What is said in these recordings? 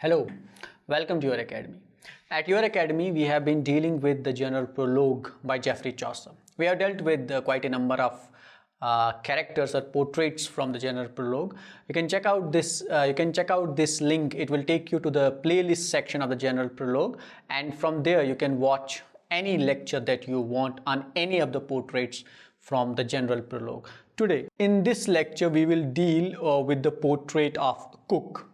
Hello, welcome to your academy. At your academy, we have been dealing with the general prologue by Geoffrey Chaucer. We have dealt with quite a number of characters or portraits from the general prologue. You can check out this. Link. It will take you to the playlist section of the general prologue, and from there you can watch any lecture that you want on any of the portraits from the general prologue. Today, in this lecture, we will deal with the portrait of Cook.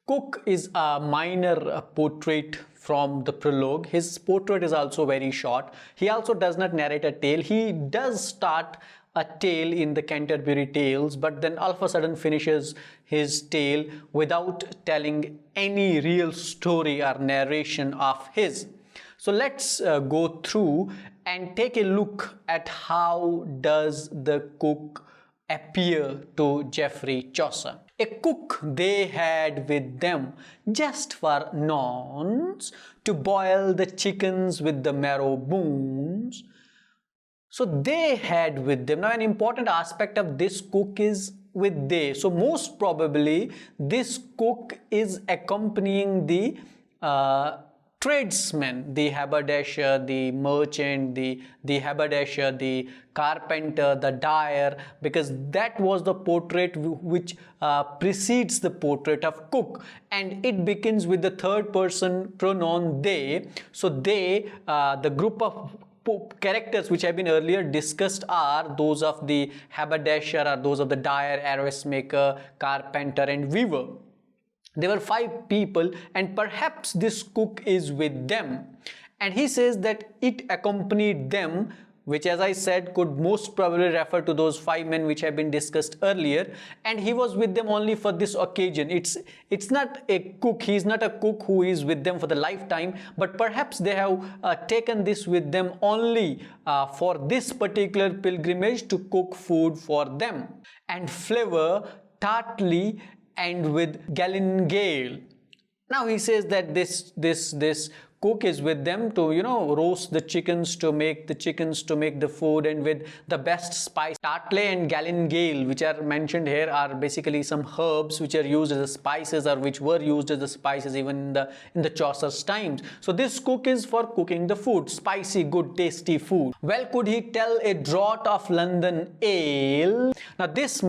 Cook is a minor portrait from the prologue. His portrait is also very short. He also does not narrate a tale. He does start a tale in the Canterbury Tales, but then all of a sudden finishes his tale without telling any real story or narration of his. So let's go through and take a look at how does the cook appear to Geoffrey Chaucer. A cook they had with them just for nonce to boil the chickens with the marrow bones. So they had with them. Now an important aspect of this cook is with they. So most probably this cook is accompanying the tradesmen, the haberdasher, the merchant, the haberdasher, the carpenter, the dyer, because that was the portrait which precedes the portrait of Cook, and it begins with the third person pronoun they. So they, the group of characters which have been earlier discussed are those of the haberdasher, or those of the dyer, arrowsmith maker, carpenter and weaver. There were 5 people, and perhaps this cook is with them, and he says that it accompanied them, which, as I said, could most probably refer to those 5 men which have been discussed earlier, and he was with them only for this occasion. It's not a cook, he is not a cook who is with them for the lifetime, but perhaps they have taken this with them only for this particular pilgrimage to cook food for them and flavor tartly and with galingale. Now he says that this cook is with them to, roast the chickens, to make the food, and with the best spice. Tartley and galingale, which are mentioned here, are basically some herbs which are used as spices, or which were used as the spices even in the Chaucer's times. So this cook is for cooking the food, spicy, good, tasty food. Well, could he tell a draught of London ale? Now this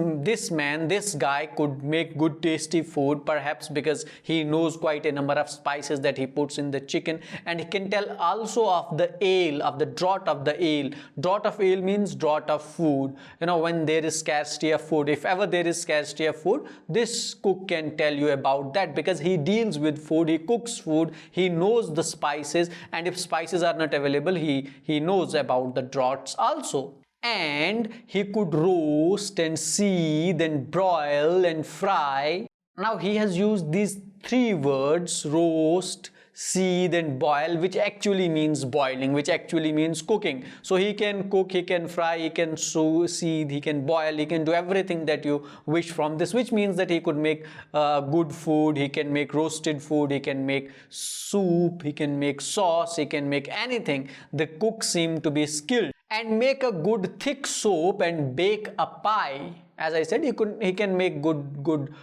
guy could make good, tasty food, perhaps because he knows quite a number of spices that he puts in the chicken. And he can tell also of the ale, of the draught of the ale. Draught of ale means draught of food. When there is scarcity of food, if ever there is scarcity of food, this cook can tell you about that, because he deals with food, he cooks food, he knows the spices, and if spices are not available, he knows about the draughts also. And he could roast and seethe and broil and fry. Now he has used these 3 words, roast, seethe and boil, which actually means boiling, which actually means cooking. So he can cook, he can fry, he can seethe, he can boil, he can do everything that you wish from this, which means that he could make good food, he can make roasted food, he can make soup, he can make sauce, he can make anything. The cook seemed to be skilled. And make a good thick soap and bake a pie. As I said, he can make good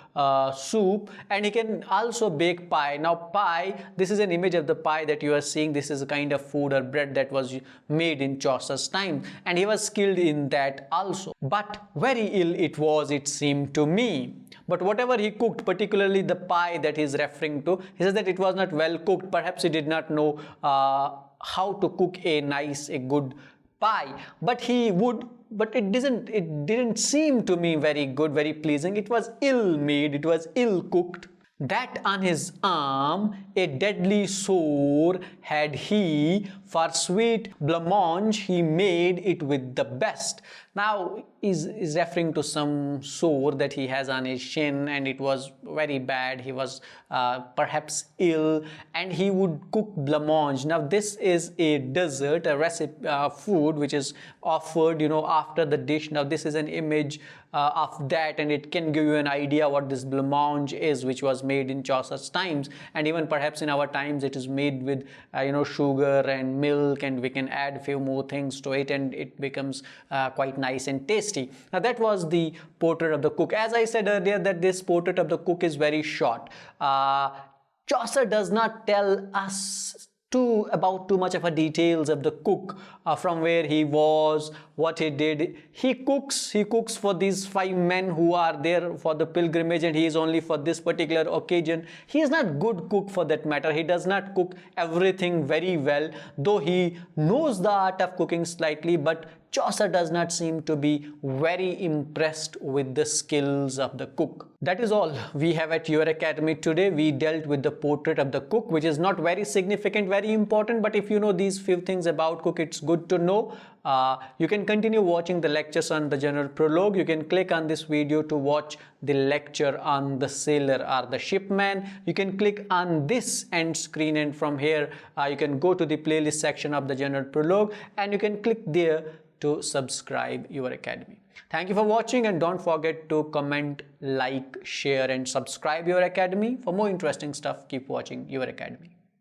soup, and he can also bake pie. Now pie, this is an image of the pie that you are seeing. This is a kind of food or bread that was made in Chaucer's time, and he was skilled in that also. But very ill it was, it seemed to me. But whatever he cooked, particularly the pie that he is referring to, he says that it was not well cooked. Perhaps he did not know how to cook a good pie, but it didn't seem to me very good, very pleasing. It was ill made, it was ill cooked. That on his arm a deadly sore had he, for sweet blancmange he made it with the best. Now is referring to some sore that he has on his shin, and it was very bad. He was perhaps ill, and he would cook blancmange. Now this is a dessert, a recipe, food which is offered after the dish. Now this is an image of that, and it can give you an idea what this blancmange is, which was made in Chaucer's times, and even perhaps in our times it is made with sugar and milk, and we can add a few more things to it, and it becomes quite nice and tasty. Now that was the portrait of the cook. As I said earlier, that this portrait of the cook is very short. Chaucer does not tell us too much of a details of the cook, from where he was, what he did. He cooks for these 5 men who are there for the pilgrimage, and he is only for this particular occasion. He is not good cook for that matter. He does not cook everything very well, though he knows the art of cooking slightly, but Chaucer does not seem to be very impressed with the skills of the cook. That is all we have at your academy today. We dealt with the portrait of the cook, which is not very significant, very important, but if you know these few things about cook, it's good to know. You can continue watching the lectures on the general prologue. You can click on this video to watch the lecture on the sailor or the shipman. You can click on this end screen, and from here you can go to the playlist section of the general prologue, and you can click there to subscribe your academy. Thank you for watching, and don't forget to comment, like, share and subscribe your academy. For more interesting stuff, keep watching your academy.